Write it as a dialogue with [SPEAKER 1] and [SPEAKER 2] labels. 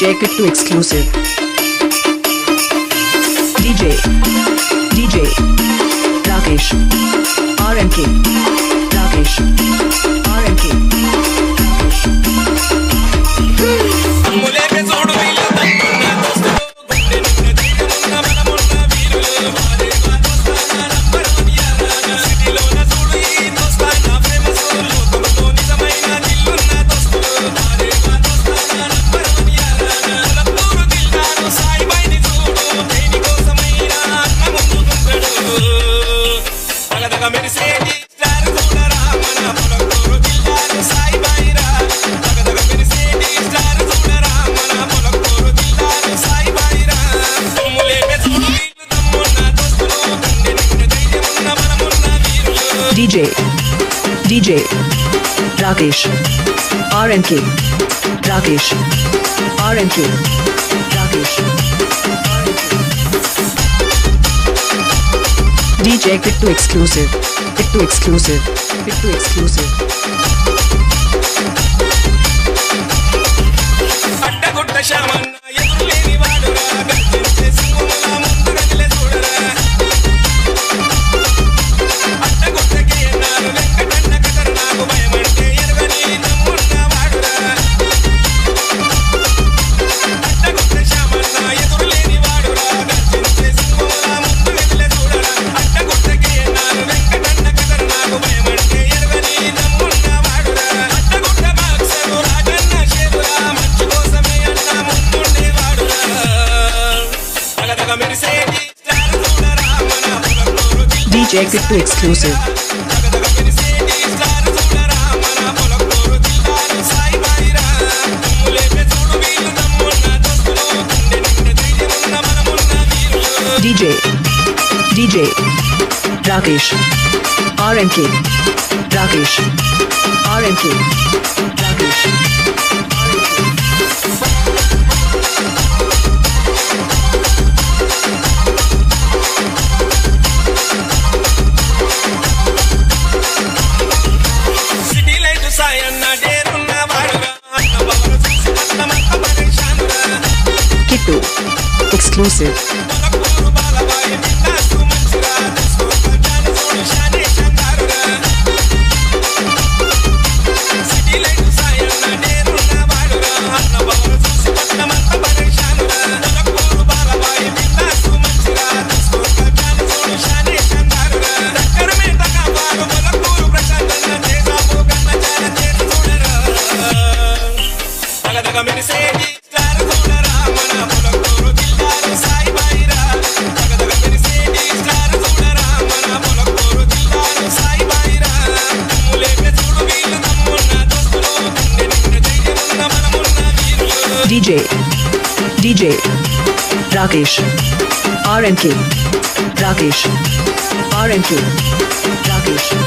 [SPEAKER 1] DJ Kittu exclusive. DJ Rakesh RMK Rakesh RMK DJ Rakesh RMK Rakesh RMK Rakesh DJ Kittu exclusive. Kittu exclusive. Kittu exclusive. DJ Kittu exclusive. DJ Rakesh RMK Rakesh RMK Rakesh Kittu exclusive. DJ Rakesh RMK Rakesh RMK Rakesh